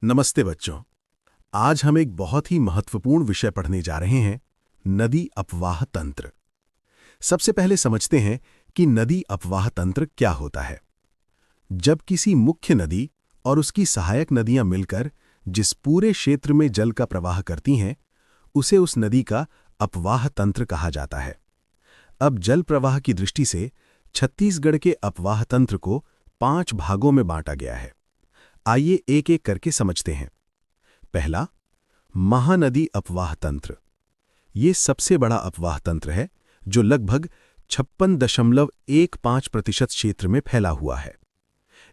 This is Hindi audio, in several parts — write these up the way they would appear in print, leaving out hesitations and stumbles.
नमस्ते बच्चों। आज हम एक बहुत ही महत्वपूर्ण विषय पढ़ने जा रहे हैं, नदी अपवाह तंत्र। सबसे पहले समझते हैं कि नदी अपवाह तंत्र क्या होता है। जब किसी मुख्य नदी और उसकी सहायक नदियां मिलकर जिस पूरे क्षेत्र में जल का प्रवाह करती हैं, उसे उस नदी का अपवाह तंत्र कहा जाता है। अब जल प्रवाह की दृष्टि से छत्तीसगढ़ के अपवाह तंत्र को 5 भागों में बांटा गया है। आइए एक एक करके समझते हैं। पहला, महानदी अपवाह तंत्र। ये सबसे बड़ा अपवाह तंत्र है जो लगभग 56.15% क्षेत्र में फैला हुआ है।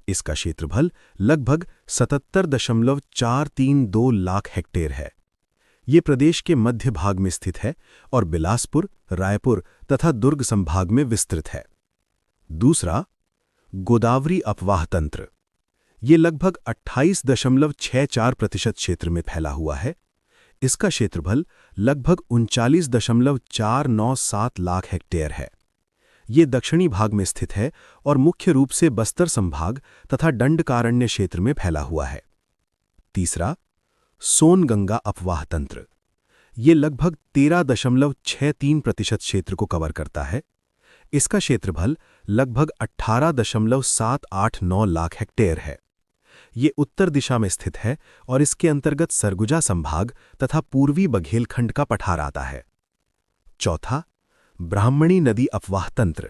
इसका क्षेत्रफल लगभग 77.432 लाख हेक्टेयर है। ये प्रदेश के मध्य भाग में स्थित है और बिलासपुर, रायपुर तथा दुर्ग संभाग में विस्तृत है। दूसरा, गोदावरी अपवाह तंत्र। ये लगभग 28.64% क्षेत्र में फैला हुआ है। इसका क्षेत्रफल लगभग 39.497 लाख हेक्टेयर है। ये दक्षिणी भाग में स्थित है और मुख्य रूप से बस्तर संभाग तथा दंडकारण्य क्षेत्र में फैला हुआ है। तीसरा, सोनगंगा अपवाह तंत्र। ये लगभग 13.63% क्षेत्र को कवर करता है। इसका क्षेत्रफल लगभग 18.789 लाख हेक्टेयर है। ये उत्तर दिशा में स्थित है और इसके अंतर्गत सरगुजा संभाग तथा पूर्वी बघेलखंड का पठार आता है। चौथा, ब्राह्मणी नदी अपवाह तंत्र।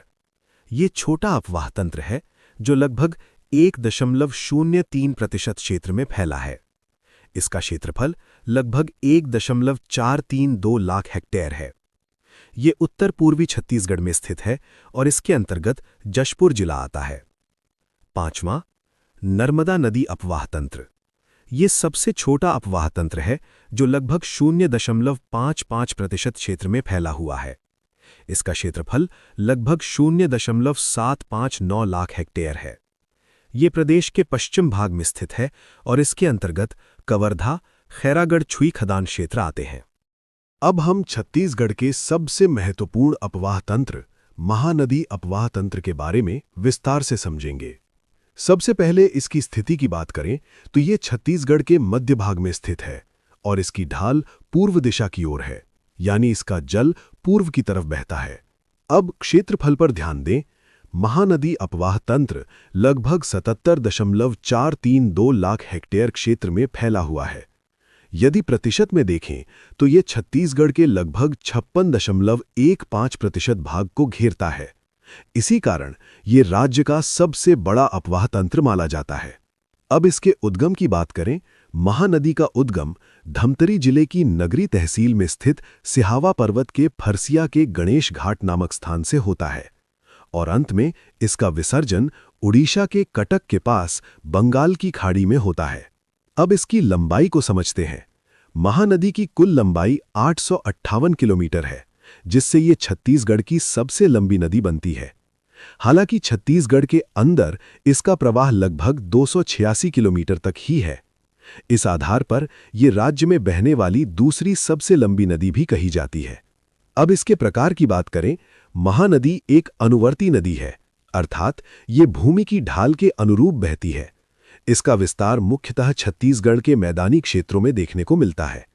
ये छोटा अपवाह तंत्र है जो लगभग 1.03% क्षेत्र में फैला है। इसका क्षेत्रफल लगभग 1.432 लाख हेक्टेयर है। ये उत्तर पूर्वी छत्तीसगढ़ में स्थित है और इसके अंतर्गत जशपुर जिला आता है। पांचवां, नर्मदा नदी अपवाह तंत्र। ये सबसे छोटा अपवाह तंत्र है जो लगभग 0.55% क्षेत्र में फैला हुआ है। इसका क्षेत्रफल लगभग 0.759 लाख हेक्टेयर है। ये प्रदेश के पश्चिम भाग में स्थित है और इसके अंतर्गत कवर्धा, खैरागढ़ छुई खदान क्षेत्र आते हैं। अब हम छत्तीसगढ़ के सबसे महत्वपूर्ण अपवाह तंत्र, महानदी अपवाह तंत्र के बारे में विस्तार से समझेंगे। सबसे पहले इसकी स्थिति की बात करें तो ये छत्तीसगढ़ के मध्य भाग में स्थित है और इसकी ढाल पूर्व दिशा की ओर है, यानी इसका जल पूर्व की तरफ बहता है। अब क्षेत्रफल पर ध्यान दें। महानदी अपवाह तंत्र लगभग 77.432 लाख हेक्टेयर क्षेत्र में फैला हुआ है। यदि प्रतिशत में देखें तो ये छत्तीसगढ़ के लगभग 56.15% भाग को घेरता है। इसी कारण ये राज्य का सबसे बड़ा अपवाह तंत्र माना जाता है। अब इसके उद्गम की बात करें। महानदी का उद्गम धमतरी जिले की नगरी तहसील में स्थित सिहावा पर्वत के फरसिया के गणेश घाट नामक स्थान से होता है और अंत में इसका विसर्जन उड़ीसा के कटक के पास बंगाल की खाड़ी में होता है। अब इसकी लंबाई को समझते हैं। महानदी की कुल लंबाई 858 किलोमीटर है, जिससे ये छत्तीसगढ़ की सबसे लंबी नदी बनती है। हालांकि छत्तीसगढ़ के अंदर इसका प्रवाह लगभग 286 किलोमीटर तक ही है। इस आधार पर यह राज्य में बहने वाली दूसरी सबसे लंबी नदी भी कही जाती है। अब इसके प्रकार की बात करें। महानदी एक अनुवर्ती नदी है, अर्थात ये भूमि की ढाल के अनुरूप बहती है। इसका विस्तार मुख्यतः छत्तीसगढ़ के मैदानी क्षेत्रों में देखने को मिलता है।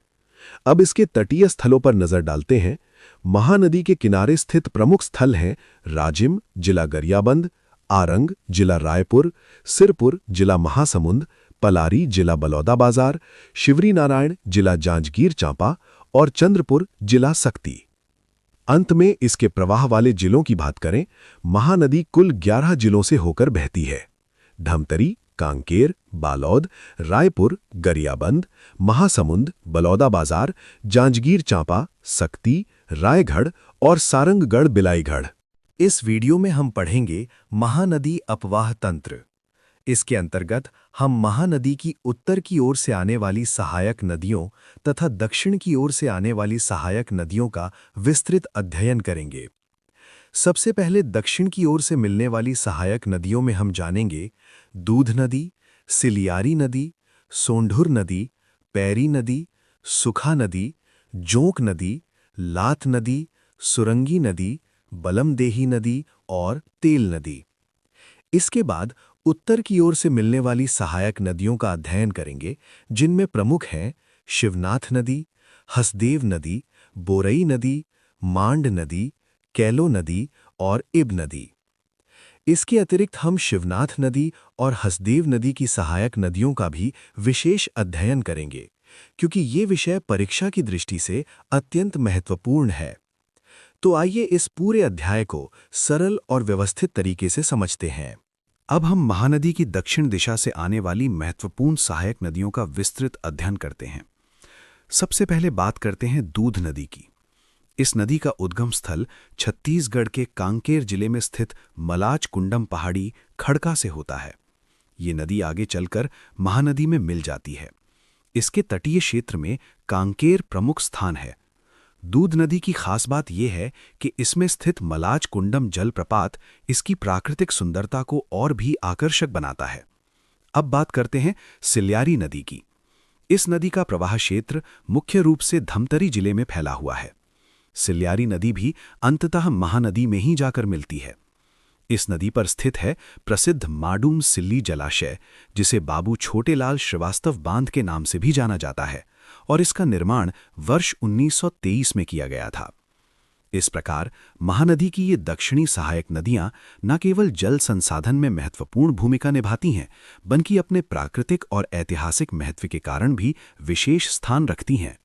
अब इसके तटीय स्थलों पर नजर डालते हैं। महानदी के किनारे स्थित प्रमुख स्थल हैं राजिम, जिला गरियाबंद; आरंग, जिला रायपुर; सिरपुर, जिला महासमुंद; पलारी, जिला बलौदाबाजार; शिवरीनारायण, जिला जांजगीर चांपा और चंद्रपुर, जिला सक्ती। अंत में इसके प्रवाह वाले जिलों की बात करें। महानदी कुल 11 जिलों से होकर बहती है। धमतरी, कांकेर, बालोद, रायपुर, गरियाबंद, महासमुंद, बलौदाबाजार, जांजगीर चांपा, सक्ती, रायगढ़ और सारंगगढ़ बिलाईगढ़। इस वीडियो में हम पढ़ेंगे महानदी अपवाह तंत्र। इसके अंतर्गत हम महानदी की उत्तर की ओर से आने वाली सहायक नदियों तथा दक्षिण की ओर से आने वाली सहायक नदियों का विस्तृत अध्ययन करेंगे। सबसे पहले दक्षिण की ओर से मिलने वाली सहायक नदियों में हम जानेंगे दूध नदी, सिलियारी नदी, सोंढुर नदी, पैरी नदी, सुखा नदी, जोंक नदी, लात नदी, सुरंगी नदी, बलमदेही नदी और तेल नदी। इसके बाद उत्तर की ओर से मिलने वाली सहायक नदियों का अध्ययन करेंगे, जिनमें प्रमुख हैं शिवनाथ नदी, हसदेव नदी, बोरई नदी, मांड नदी, कैलो नदी और इब नदी। इसके अतिरिक्त हम शिवनाथ नदी और हसदेव नदी की सहायक नदियों का भी विशेष अध्ययन करेंगे, क्योंकि ये विषय परीक्षा की दृष्टि से अत्यंत महत्वपूर्ण है। तो आइए इस पूरे अध्याय को सरल और व्यवस्थित तरीके से समझते हैं। अब हम महानदी की दक्षिण दिशा से आने वाली महत्वपूर्ण सहायक नदियों का विस्तृत अध्ययन करते हैं। सबसे पहले बात करते हैं दूध नदी की। इस नदी का उद्गम स्थल छत्तीसगढ़ के कांकेर जिले में स्थित मलाज कुंडम पहाड़ी खड़का से होता है। ये नदी आगे चलकर महानदी में मिल जाती है। इसके तटीय क्षेत्र में कांकेर प्रमुख स्थान है। दूध नदी की खास बात यह है कि इसमें स्थित मलाज कुंडम जलप्रपात इसकी प्राकृतिक सुंदरता को और भी आकर्षक बनाता है। अब बात करते हैं सिल्यारी नदी की। इस नदी का प्रवाह क्षेत्र मुख्य रूप से धमतरी जिले में फैला हुआ है। सिल्यारी नदी भी अंततः महानदी में ही जाकर मिलती है। इस नदी पर स्थित है प्रसिद्ध माडूम सिल्ली जलाशय, जिसे बाबू छोटेलाल श्रीवास्तव बांध के नाम से भी जाना जाता है, और इसका निर्माण वर्ष 1923 में किया गया था। इस प्रकार महानदी की ये दक्षिणी सहायक नदियां न केवल जल संसाधन में महत्वपूर्ण भूमिका निभाती हैं, बल्कि अपने प्राकृतिक और ऐतिहासिक महत्व के कारण भी विशेष स्थान रखती हैं।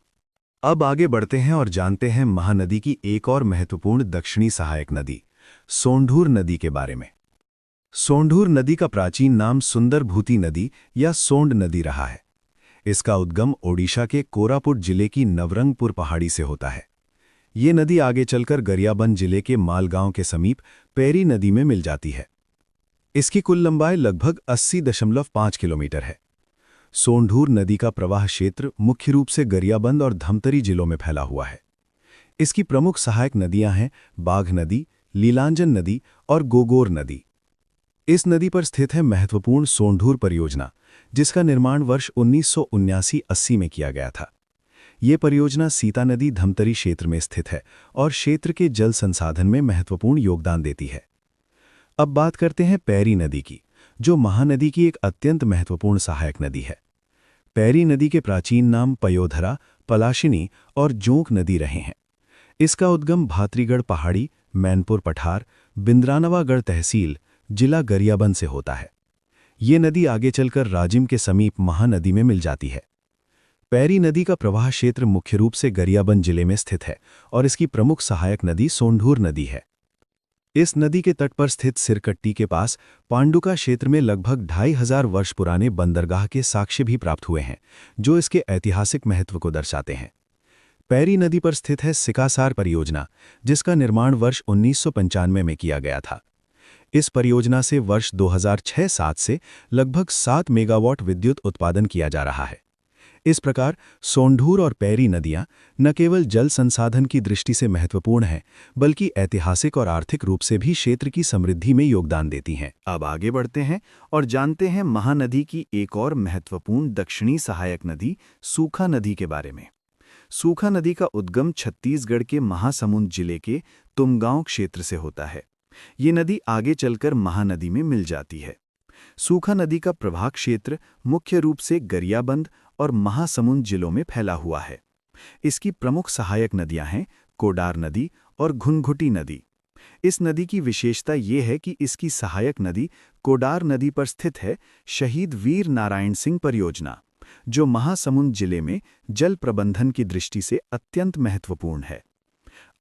अब आगे बढ़ते हैं और जानते हैं महानदी की एक और महत्वपूर्ण दक्षिणी सहायक नदी सोंढूर नदी के बारे में। सोंढूर नदी का प्राचीन नाम सुंदरभूति नदी या सोंड नदी रहा है। इसका उद्गम ओडिशा के कोरापुट जिले की नवरंगपुर पहाड़ी से होता है। ये नदी आगे चलकर गरियाबंद जिले के मालगांव के समीप पैरी नदी में मिल जाती है। इसकी कुल लंबाई लगभग 80.5 किलोमीटर है। सोंढूर नदी का प्रवाह क्षेत्र मुख्य रूप से गरियाबंद और धमतरी जिलों में फैला हुआ है। इसकी प्रमुख सहायक नदियां हैं बाघ नदी, लीलांजन नदी और गोगोर नदी। इस नदी पर स्थित है महत्वपूर्ण सोंढूर परियोजना, जिसका निर्माण वर्ष 1979-80 में किया गया था। ये परियोजना सीता नदी धमतरी क्षेत्र में स्थित है और क्षेत्र के जल संसाधन में महत्वपूर्ण योगदान देती है। अब बात करते हैं पैरी नदी की, जो महानदी की एक अत्यंत महत्वपूर्ण सहायक नदी है। पैरी नदी के प्राचीन नाम पयोधरा, पलाशिनी और जोंक नदी रहे हैं। इसका उद्गम भातरीगढ़ पहाड़ी, मैनपुर पठार, बिंद्रानवागढ़ तहसील, जिला गरियाबंद से होता है। ये नदी आगे चलकर राजिम के समीप महानदी में मिल जाती है। पैरी नदी का प्रवाह क्षेत्र मुख्य रूप से गरियाबंद जिले में स्थित है और इसकी प्रमुख सहायक नदी सोंढूर नदी है। इस नदी के तट पर स्थित सिरकट्टी के पास पांडुका क्षेत्र में लगभग 2500 वर्ष पुराने बंदरगाह के साक्ष्य भी प्राप्त हुए हैं, जो इसके ऐतिहासिक महत्व को दर्शाते हैं। पैरी नदी पर स्थित है सिकासार परियोजना, जिसका निर्माण वर्ष 1995 में किया गया था। इस परियोजना से वर्ष 2006-07 से लगभग 7 मेगावाट विद्युत उत्पादन किया जा रहा है। इस प्रकार सोंढूर और पैरी नदियां न केवल जल संसाधन की दृष्टि से महत्वपूर्ण हैं, बल्कि ऐतिहासिक और आर्थिक रूप से भी क्षेत्र की समृद्धि में योगदान देती हैं। अब आगे बढ़ते हैं और जानते हैं महानदी की एक और महत्वपूर्ण दक्षिणी सहायक नदी सूखा नदी के बारे में। सूखा नदी का उद्गम छत्तीसगढ़ के महासमुंद जिले के तुमगांव क्षेत्र से होता है। ये नदी आगे चलकर महानदी में मिल जाती है। सूखा नदी का प्रवाह क्षेत्र मुख्य रूप से गरियाबंद और महासमुंद जिलों में फैला हुआ है। इसकी प्रमुख सहायक नदियां हैं कोडार नदी और घुनघुटी नदी। इस नदी की विशेषता ये है कि इसकी सहायक नदी कोडार नदी पर स्थित है शहीद वीर नारायण सिंह परियोजना, जो महासमुंद जिले में जल प्रबंधन की दृष्टि से अत्यंत महत्वपूर्ण है।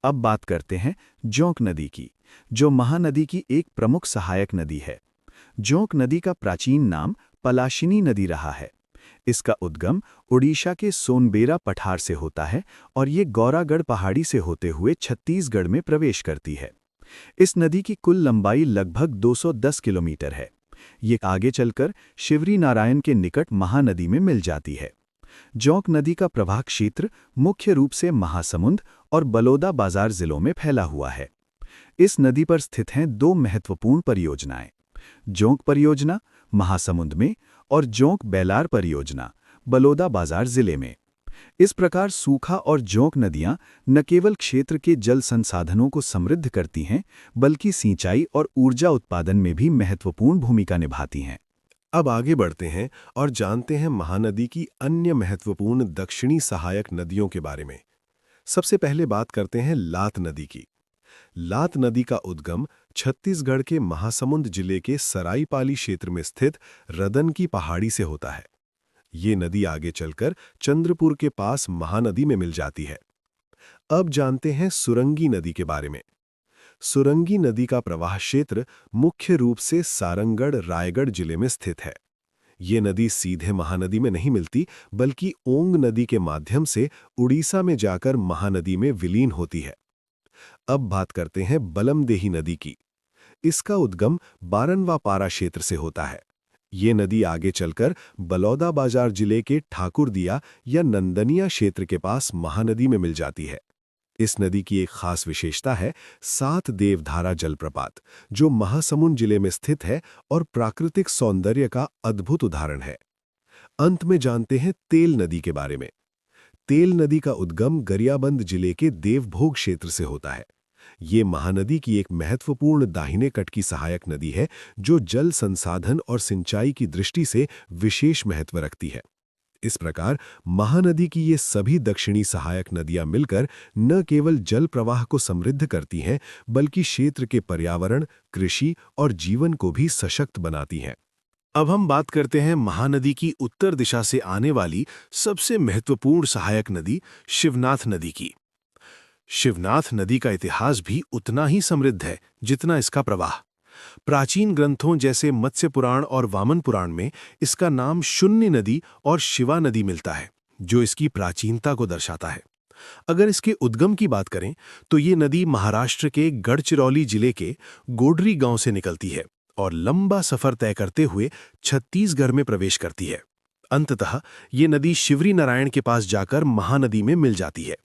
अब बात करते हैं जोंक नदी की, जो महानदी की एक प्रमुख सहायक नदी है। जोंक नदी का प्राचीन नाम पलाशिनी नदी रहा है। इसका उद्गम ओडिशा के सोनबेरा पठार से होता है और ये गौरागढ़ पहाड़ी से होते हुए छत्तीसगढ़ में प्रवेश करती है। इस नदी की कुल लंबाई लगभग 210 किलोमीटर है। ये आगे चलकर शिवरी नारायण के निकट महानदी में मिल जाती है। जोंक नदी का प्रवाह क्षेत्र मुख्य रूप से महासमुंद और बलौदा बाजार जिलों में फैला हुआ है। इस नदी पर स्थित हैं 2 महत्वपूर्ण परियोजनाएं, जोंक परियोजना महासमुंद में और जोंक बेलार परियोजना बलौदा बाजार जिले में। इस प्रकार सूखा और जोंक नदियां न केवल क्षेत्र के जल संसाधनों को समृद्ध करती हैं, बल्कि सिंचाई और ऊर्जा उत्पादन में भी महत्वपूर्ण भूमिका निभाती हैं। अब आगे बढ़ते हैं और जानते हैं महानदी की अन्य महत्वपूर्ण दक्षिणी सहायक नदियों के बारे में। सबसे पहले बात करते हैं लात नदी की। लात नदी का उद्गम छत्तीसगढ़ के महासमुंद जिले के सराईपाली क्षेत्र में स्थित रदन की पहाड़ी से होता है। ये नदी आगे चलकर चंद्रपुर के पास महानदी में मिल जाती है। अब जानते हैं सुरंगी नदी के बारे में। सुरंगी नदी का प्रवाह क्षेत्र मुख्य रूप से सारंगढ़ रायगढ़ जिले में स्थित है। ये नदी सीधे महानदी में नहीं मिलती, बल्कि ओंग नदी के माध्यम से उड़ीसा में जाकर महानदी में विलीन होती है। अब बात करते हैं बलमदेही नदी की। इसका उद्गम बारनवापारा क्षेत्र से होता है। ये नदी आगे चलकर बलौदाबाजार जिले के ठाकुरदिया या नंदनिया क्षेत्र के पास महानदी में मिल जाती है। इस नदी की एक खास विशेषता है सात देवधारा जलप्रपात, जो महासमुंद जिले में स्थित है और प्राकृतिक सौंदर्य का अद्भुत उदाहरण है। अंत में जानते हैं तेल नदी के बारे में। तेल नदी का उद्गम गरियाबंद जिले के देवभोग क्षेत्र से होता है। ये महानदी की एक महत्वपूर्ण दाहिने तट की सहायक नदी है, जो जल संसाधन और सिंचाई की दृष्टि से विशेष महत्व रखती है। इस प्रकार महानदी की ये सभी दक्षिणी सहायक नदियां मिलकर न केवल जल प्रवाह को समृद्ध करती हैं, बल्कि क्षेत्र के पर्यावरण, कृषि और जीवन को भी सशक्त बनाती हैं। अब हम बात करते हैं महानदी की उत्तर दिशा से आने वाली सबसे महत्वपूर्ण सहायक नदी शिवनाथ नदी की। शिवनाथ नदी का इतिहास भी उतना ही समृद्ध है जितना इसका प्रवाह। प्राचीन ग्रंथों जैसे मत्स्य पुराण और वामन पुराण में इसका नाम शून्य नदी और शिवा नदी मिलता है, जो इसकी प्राचीनता को दर्शाता है। अगर इसके उद्गम की बात करें तो ये नदी महाराष्ट्र के गढ़चिरौली जिले के गोडरी गांव से निकलती है और लंबा सफर तय करते हुए छत्तीसगढ़ में प्रवेश करती है। अंततः ये नदी शिवरी नारायण के पास जाकर महानदी में मिल जाती है।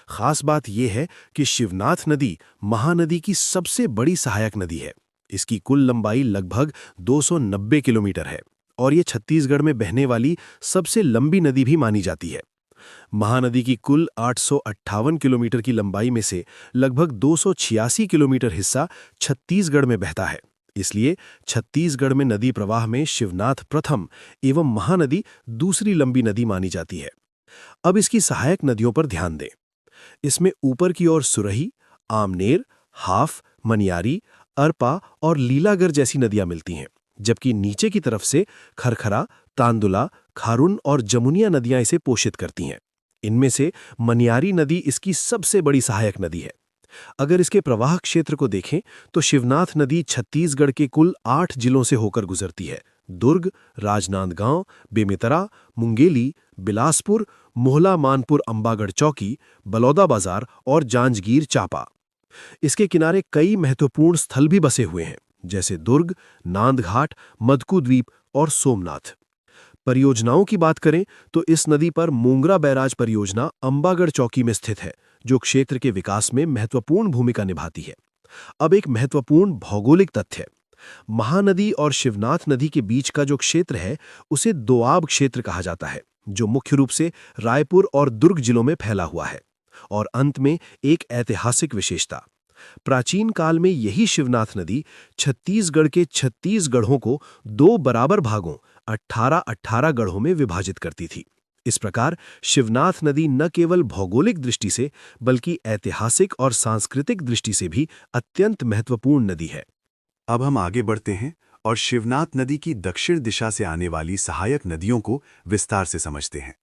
खास बात यह है कि शिवनाथ नदी महानदी की सबसे बड़ी सहायक नदी है। इसकी कुल लंबाई लगभग 290 किलोमीटर है और ये छत्तीसगढ़ में बहने वाली सबसे लंबी नदी भी मानी जाती है। महानदी की कुल 858 किलोमीटर की लंबाई में से लगभग 286 किलोमीटर हिस्सा छत्तीसगढ़ में बहता है। इसलिए छत्तीसगढ़ में नदी प्रवाह में शिवनाथ प्रथम एवं महानदी दूसरी लंबी नदी मानी जाती है। अब इसकी सहायक नदियों पर ध्यान दें। इसमें ऊपर की ओर सुरही, आमनेर, हाफ, मनियारी, अरपा और लीलागर जैसी नदियां मिलती हैं, जबकि नीचे की तरफ से खरखरा, तांदुला, खारून और जमुनिया नदियां इसे पोषित करती हैं। इनमें से मनियारी नदी इसकी सबसे बड़ी सहायक नदी है। अगर इसके प्रवाह क्षेत्र को देखें तो शिवनाथ नदी छत्तीसगढ़ के कुल 8 जिलों से होकर गुजरती है: दुर्ग, राजनांदगांव, बेमेतरा, मुंगेली, बिलासपुर, मोहला मानपुर, अंबागढ़ चौकी, बलौदाबाजार और जांजगीर चांपा। इसके किनारे कई महत्वपूर्ण स्थल भी बसे हुए हैं, जैसे दुर्ग, नांदघाट, मदकू द्वीप और सोमनाथ। परियोजनाओं की बात करें तो इस नदी पर मोंगरा बैराज परियोजना अंबागढ़ चौकी में स्थित है, जो क्षेत्र के विकास में महत्वपूर्ण भूमिका निभाती है। अब एक महत्वपूर्ण भौगोलिक तथ्य: महानदी और शिवनाथ नदी के बीच का जो क्षेत्र है उसे दोआब क्षेत्र कहा जाता है, जो मुख्य रूप से रायपुर और दुर्ग जिलों में फैला हुआ है। और अंत में एक ऐतिहासिक विशेषता: प्राचीन काल में यही शिवनाथ नदी छत्तीसगढ़ के 36 गढ़ों को 2 बराबर भागों 18-18 गढ़ों में विभाजित करती थी। इस प्रकार शिवनाथ नदी न केवल भौगोलिक दृष्टि से बल्कि ऐतिहासिक और सांस्कृतिक दृष्टि से भी अत्यंत महत्वपूर्ण नदी है। अब हम आगे बढ़ते हैं और शिवनाथ नदी की दक्षिण दिशा से आने वाली सहायक नदियों को विस्तार से समझते हैं।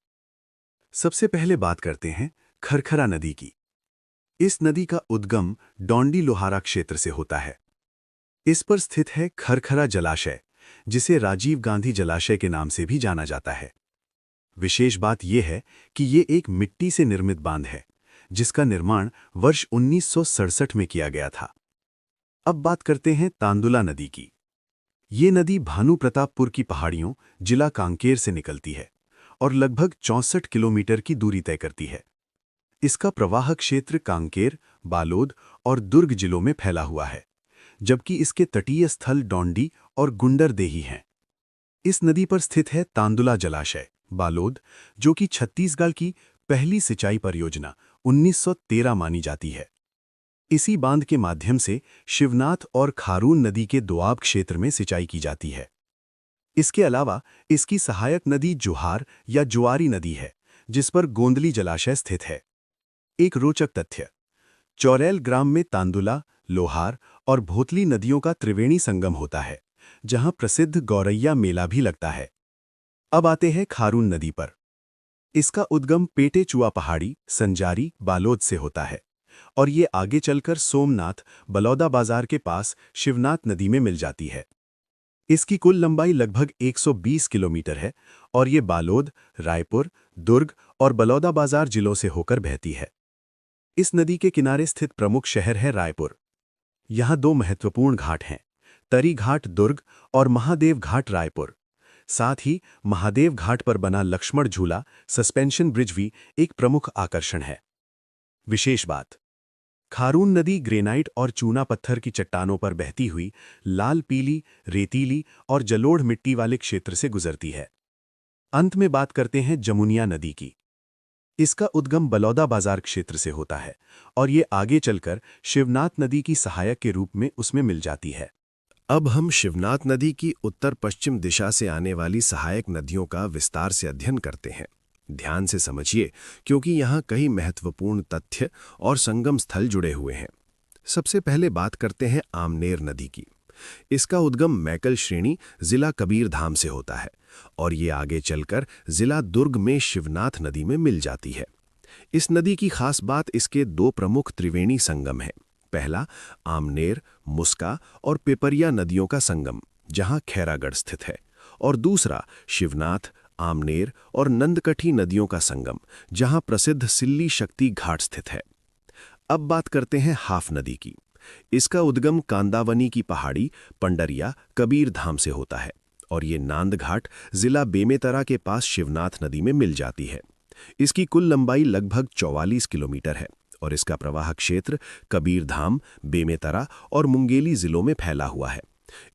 सबसे पहले बात करते हैं खरखरा नदी की। इस नदी का उद्गम डौंडी लोहारा क्षेत्र से होता है। इस पर स्थित है खरखरा जलाशय, जिसे राजीव गांधी जलाशय के नाम से भी जाना जाता है। विशेष बात यह है कि ये एक मिट्टी से निर्मित बांध है, जिसका निर्माण वर्ष 1967 में किया गया था। अब बात करते हैं तांदुला नदी की। ये नदी भानु प्रतापपुर की पहाड़ियों जिला कांकेर से निकलती है और लगभग 64 किलोमीटर की दूरी तय करती है। इसका प्रवाह क्षेत्र कांकेर, बालोद और दुर्ग जिलों में फैला हुआ है, जबकि इसके तटीय स्थल डौंडी और गुंडरदेही हैं। इस नदी पर स्थित है तांदुला जलाशय, बालोद, जो कि छत्तीसगढ़ की पहली सिंचाई परियोजना 1913 मानी जाती है। इसी बांध के माध्यम से शिवनाथ और खारून नदी के दोआब क्षेत्र में सिंचाई की जाती है। इसके अलावा इसकी सहायक नदी जुहार या जुआरी नदी है, जिस पर गोंदली जलाशय स्थित है। एक रोचक तथ्य, चौरेल ग्राम में तांदुला, लोहार और भोतली नदियों का त्रिवेणी संगम होता है, जहां प्रसिद्ध गौरैया मेला भी लगता है। अब आते हैं खारून नदी पर। इसका उद्गम पेटे चुआ पहाड़ी, संजारी, बालोद से होता है और ये आगे चलकर सोमनाथ, बलौदा बाजार के पास शिवनाथ नदी में मिल जाती है। इसकी कुल लंबाई लगभग 120 किलोमीटर है और ये बालोद, रायपुर, दुर्ग और बलौदा बाजार जिलों से होकर बहती है। इस नदी के किनारे स्थित प्रमुख शहर है रायपुर। यहाँ 2 महत्वपूर्ण घाट हैं, तरी घाट दुर्ग और महादेव घाट रायपुर। साथ ही महादेव घाट पर बना लक्ष्मण झूला, सस्पेंशन ब्रिज भी एक प्रमुख आकर्षण है। विशेष बात, खारून नदी ग्रेनाइट और चूना पत्थर की चट्टानों पर बहती हुई लाल पीली, रेतीली और जलोढ़ मिट्टी वाले क्षेत्र से गुजरती है। अंत में बात करते हैं जमुनिया नदी की। इसका उद्गम बलौदा बाजार क्षेत्र से होता है और ये आगे चलकर शिवनाथ नदी की सहायक के रूप में उसमें मिल जाती है। अब हम शिवनाथ नदी की उत्तर पश्चिम दिशा से आने वाली सहायक नदियों का विस्तार से अध्ययन करते हैं। ध्यान से समझिए, क्योंकि यहाँ कई महत्वपूर्ण तथ्य और संगम स्थल जुड़े हुए हैं। सबसे पहले बात करते हैं आमनेर नदी की। इसका उद्गम मैकल श्रेणी, जिला कबीरधाम से होता है और ये आगे चलकर जिला दुर्ग में शिवनाथ नदी में मिल जाती है। इस नदी की खास बात इसके 2 प्रमुख त्रिवेणी संगम हैं। पहला आमनेर, मुस्का और पिपरिया नदियों का संगम, जहां खैरागढ़ स्थित है, और दूसरा शिवनाथ, आमनेर और नंदकठी नदियों का संगम, जहां प्रसिद्ध सिल्ली शक्ति घाट स्थित है। अब बात करते हैं हाफ नदी की। इसका उद्गम कांदावनी की पहाड़ी, पंडरिया, कबीरधाम से होता है और ये नांद घाट, जिला बेमेतरा के पास शिवनाथ नदी में मिल जाती है। इसकी कुल लंबाई लगभग 44 किलोमीटर है और इसका प्रवाह क्षेत्र कबीरधाम, बेमेतरा और मुंगेली जिलों में फैला हुआ है।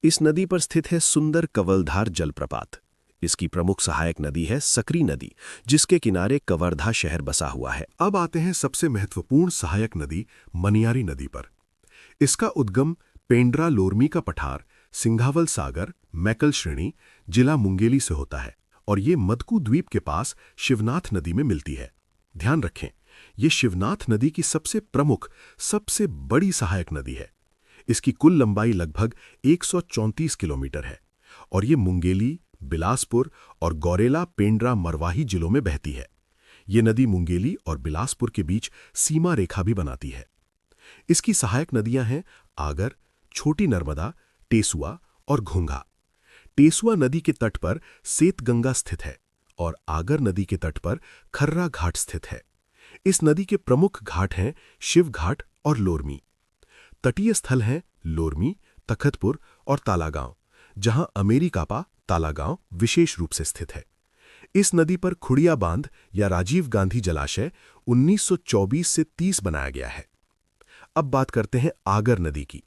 इस नदी पर स्थित है सुंदर कवलधार जलप्रपात। इसकी प्रमुख सहायक नदी है सकरी नदी, जिसके किनारे कवर्धा शहर बसा हुआ है। अब आते हैं सबसे महत्वपूर्ण सहायक नदी मनियारी नदी पर। इसका उद्गम पेंड्रा लोरमी का पठार, सिंघावल सागर, मैकल श्रेणी, जिला मुंगेली से होता है और ये मदकू द्वीप के पास शिवनाथ नदी में मिलती है। ध्यान रखें, ये शिवनाथ नदी की सबसे प्रमुख, सबसे बड़ी सहायक नदी है। इसकी कुल लंबाई लगभग 134 किलोमीटर है और ये मुंगेली, बिलासपुर और गौरेला, पेंड्रा, मरवाही जिलों में बहती है। ये नदी मुंगेली और बिलासपुर के बीच सीमा रेखा भी बनाती है। इसकी सहायक नदियां हैं आगर, छोटी नर्मदा, टेसुआ और घोंघा। टेसुआ नदी के तट पर सेतगंगा स्थित है और आगर नदी के तट पर खर्रा घाट स्थित है। इस नदी के प्रमुख घाट हैं शिव घाट और लोरमी। तटीय स्थल हैं लोरमी, तखतपुर और तालागांव, जहां अमेरिकापा तालागांव विशेष रूप से स्थित है। इस नदी पर खुड़िया बांध या राजीव गांधी जलाशय 1924 से 30 बनाया गया है। अब बात करते हैं आगर नदी की।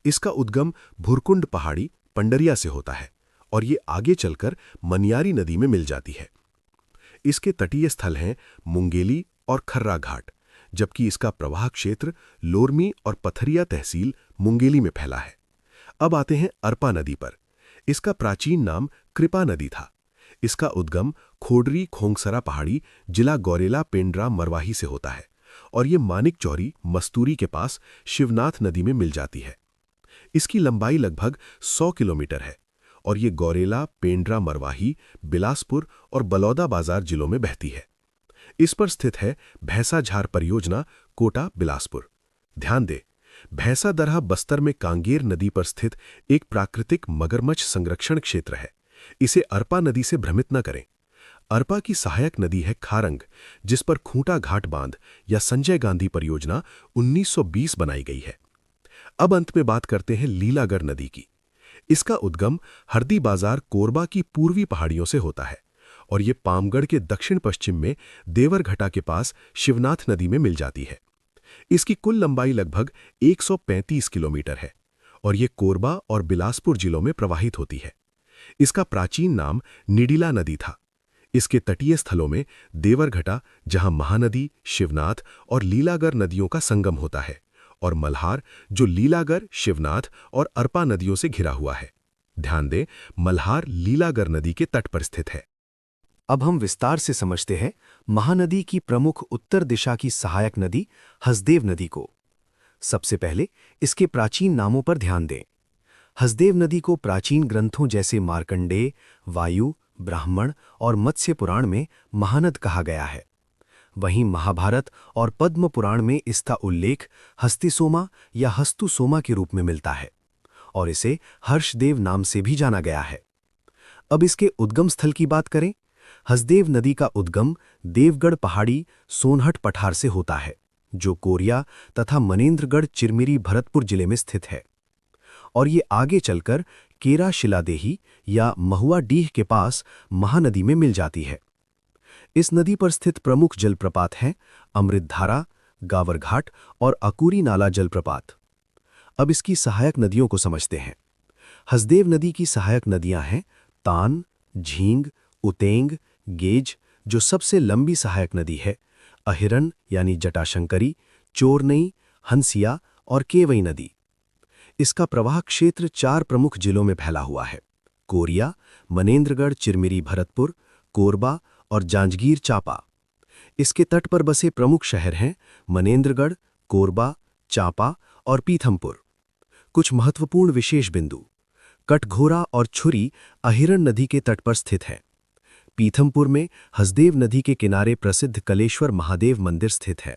इसका उद्गम भुरकुंड पहाड़ी, पंडरिया से होता है और ये आगे चलकर मनियारी नदी में मिल जाती है। इसके तटीय स्थल हैं मुंगेली और खर्रा घाट, जबकि इसका प्रवाह क्षेत्र लोरमी और पथरिया तहसील मुंगेली में फैला है। अब आते हैं अरपा नदी पर। इसका प्राचीन नाम कृपा नदी था। इसका उद्गम खोडरी खोंगसरा पहाड़ी, जिला गौरेला, पेंड्रा, मरवाही से होता है और ये मानिक चौरी, मस्तूरी के पास शिवनाथ नदी में मिल जाती है। इसकी लंबाई लगभग 100 किलोमीटर है और ये गौरेला, पेंड्रा, मरवाही, बिलासपुर और बलौदा बाजार जिलों में बहती है। इस पर स्थित है भैंसाझार परियोजना, कोटा, बिलासपुर। ध्यान दें, भैंसा दरहा बस्तर में कांगेर नदी पर स्थित एक प्राकृतिक मगरमच्छ संरक्षण क्षेत्र है। इसे अरपा नदी से भ्रमित न करें। अरपा की सहायक नदी है खारंग, जिस पर खूंटा घाट बांध या संजय गांधी परियोजना 1920 बनाई गई है। अब अंत में बात करते हैं लीलागर नदी की। इसका उद्गम हरदी बाजार, कोरबा की पूर्वी पहाड़ियों से होता है और ये पामगढ़ के दक्षिण पश्चिम में देवरघटा के पास शिवनाथ नदी में मिल जाती है। इसकी कुल लंबाई लगभग 135 किलोमीटर है और ये कोरबा और बिलासपुर जिलों में प्रवाहित होती है। इसका प्राचीन नाम निडिला नदी था। इसके तटीय स्थलों में देवरघटा, जहां महानदी, शिवनाथ और लीलागर नदियों का संगम होता है, और मल्हार, जो लीलागर, शिवनाथ और अरपा नदियों से घिरा हुआ है। ध्यान दें, मल्हार लीलागर नदी के तट पर स्थित है। अब हम विस्तार से समझते हैं महानदी की प्रमुख उत्तर दिशा की सहायक नदी हसदेव नदी को। सबसे पहले इसके प्राचीन नामों पर ध्यान दें। हसदेव नदी को प्राचीन ग्रंथों जैसे मार्कंडेय, वायु, ब्राह्मण और मत्स्य पुराण में महानद कहा गया है। वहीं महाभारत और पद्म पुराण में इसका उल्लेख हस्तिसोमा या हस्तुसोमा के रूप में मिलता है और इसे हर्षदेव नाम से भी जाना गया है। अब इसके उद्गम स्थल की बात करें। हसदेव नदी का उद्गम देवगढ़ पहाड़ी सोनहट पठार से होता है, जो कोरिया तथा मनेंद्रगढ़ चिरमिरी भरतपुर जिले में स्थित है, और ये आगे चलकर केरा शिलादेही या महुआ डीह के पास महानदी में मिल जाती है। इस नदी पर स्थित प्रमुख जलप्रपात हैं अमृतधारा, गावरघाट और अकूरी नाला जलप्रपात। अब इसकी सहायक नदियों को समझते हैं। हसदेव नदी की सहायक नदियां हैं तान, झींग, उतेंग, गेज, जो सबसे लंबी सहायक नदी है, अहिरन यानी जटाशंकरी, चोरनई, हंसिया और केवई नदी। इसका प्रवाह क्षेत्र 4 प्रमुख जिलों में फैला हुआ है: कोरिया, मनेंद्रगढ़ चिरमिरी भरतपुर, कोरबा और जांजगीर चांपा। इसके तट पर बसे प्रमुख शहर हैं मनेंद्रगढ़, कोरबा, चांपा और पीथमपुर। कुछ महत्वपूर्ण विशेष बिंदु: कटघोरा और छुरी अहिरन नदी के तट पर स्थित हैं। पीथमपुर में हसदेव नदी के किनारे प्रसिद्ध कलेश्वर महादेव मंदिर स्थित है।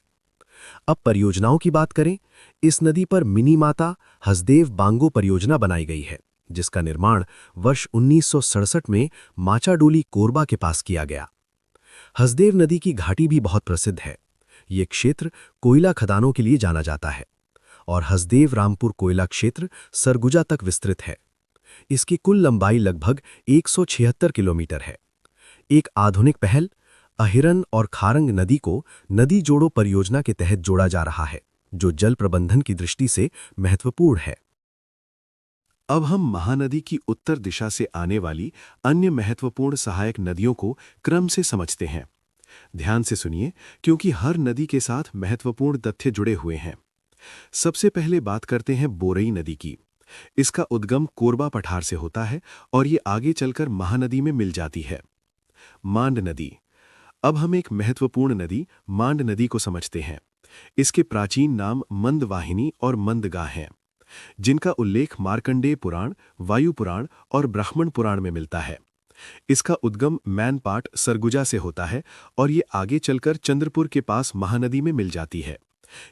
अब परियोजनाओं की बात करें। इस नदी पर मिनी माता हसदेव बांगो परियोजना बनाई गई है, जिसका निर्माण वर्ष 1967 में माचाडोली, कोरबा के पास किया गया। हसदेव नदी की घाटी भी बहुत प्रसिद्ध है। ये क्षेत्र कोयला खदानों के लिए जाना जाता है और हसदेव रामपुर कोयला क्षेत्र सरगुजा तक विस्तृत है। इसकी कुल लंबाई लगभग 176 किलोमीटर है। एक आधुनिक पहल अहिरन और खारंग नदी को नदी जोड़ो परियोजना के तहत जोड़ा जा रहा है, जो जल प्रबंधन की दृष्टि से महत्वपूर्ण है। अब हम महानदी की उत्तर दिशा से आने वाली अन्य महत्वपूर्ण सहायक नदियों को क्रम से समझते हैं। ध्यान से सुनिए, क्योंकि हर नदी के साथ महत्वपूर्ण तथ्य जुड़े हुए हैं। सबसे पहले बात करते हैं बोरई नदी की। इसका उद्गम कोरबा पठार से होता है और ये आगे चलकर महानदी में मिल जाती है। मांड नदी। अब हम एक महत्वपूर्ण नदी मांड नदी को समझते हैं। इसके प्राचीन नाम मंदवाहिनी और मंदगा हैं, जिनका उल्लेख मार्कंडेय पुराण, वायु पुराण और ब्राह्मण पुराण में मिलता है। इसका उद्गम मैनपाट, सरगुजा से होता है और ये आगे चलकर चंद्रपुर के पास महानदी में मिल जाती है।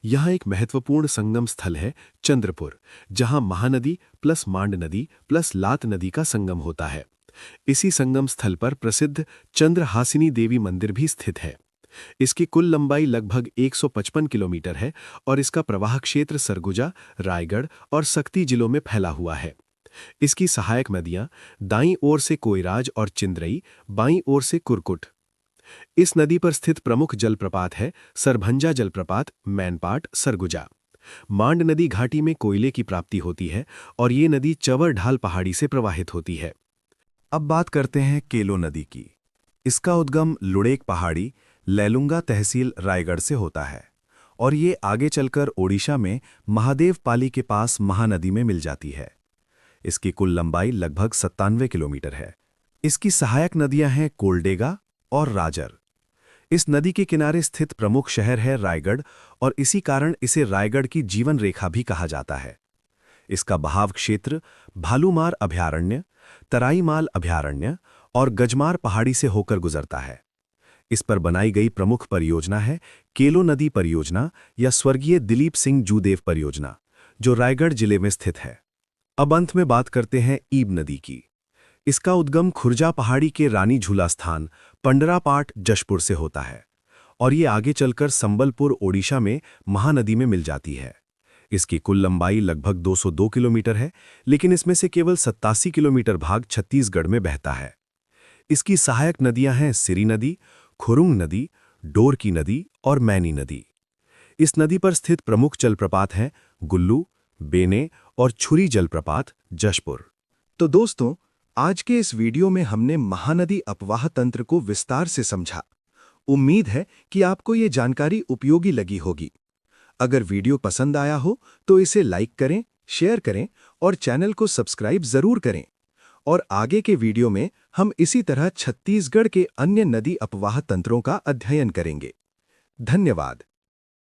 यहाँ एक महत्वपूर्ण संगम स्थल है चंद्रपुर, जहाँ महानदी प्लस मांड नदी प्लस लात नदी का संगम होता है। इसी संगम स्थल पर प्रसिद्ध चंद्रहासिनी देवी मंदिर भी स्थित है। इसकी कुल लंबाई लगभग 155 किलोमीटर है और इसका प्रवाह क्षेत्र सरगुजा, रायगढ़ और सक्ती जिलों में फैला हुआ है। इसकी सहायक नदियां दाईं ओर से कोयराज और चिंद्रई, बाईं ओर से कुरकुट। इस नदी पर स्थित प्रमुख जलप्रपात है सरभंजा जलप्रपात, मैनपाट, सरगुजा। मांड नदी घाटी में कोयले की प्राप्ति होती है और ये नदी चवर ढाल पहाड़ी से प्रवाहित होती है। अब बात करते हैं केलो नदी की। इसका उद्गम लुड़ेक पहाड़ी, लैलुंगा तहसील, रायगढ़ से होता है और ये आगे चलकर ओडिशा में महादेव पाली के पास महानदी में मिल जाती है। इसकी कुल लंबाई लगभग 97 किलोमीटर है। इसकी सहायक नदियां हैं कोलडेगा और राजर। इस नदी के किनारे स्थित प्रमुख शहर है रायगढ़ और इसी कारण इसे रायगढ़ की जीवन रेखा भी कहा जाता है। इसका बहाव क्षेत्र भालूमार अभयारण्य, तराईमाल अभयारण्य और गजमार पहाड़ी से होकर गुजरता है। इस पर बनाई गई प्रमुख परियोजना है केलो नदी परियोजना या स्वर्गीय दिलीप सिंह जूदेव परियोजना, जो रायगढ़ जिले में स्थित है। अब अंत में बात करते हैं ईब नदी की। इसका उद्गम खुर्जा पहाड़ी के रानी झूला स्थान पंडरापाट, जशपुर से होता है और ये आगे चलकर संबलपुर, ओडिशा में महानदी में मिल जाती है। इसकी कुल लंबाई लगभग 202 किलोमीटर है, लेकिन इसमें से केवल 87 किलोमीटर भाग छत्तीसगढ़ में बहता है। इसकी सहायक नदियां हैं सिरी नदी, खुरुंग नदी, डोरकी नदी और मैनी नदी। इस नदी पर स्थित प्रमुख जलप्रपात हैं गुल्लू, बेने और छुरी जलप्रपात, जशपुर। तो दोस्तों, आज के इस वीडियो में हमने महानदी अपवाह तंत्र को विस्तार से समझा। उम्मीद है कि आपको ये जानकारी उपयोगी लगी होगी। अगर वीडियो पसंद आया हो तो इसे लाइक करें, शेयर करें और चैनल को सब्सक्राइब जरूर करें। और आगे के वीडियो में हम इसी तरह छत्तीसगढ़ के अन्य नदी अपवाह तंत्रों का अध्ययन करेंगे। धन्यवाद।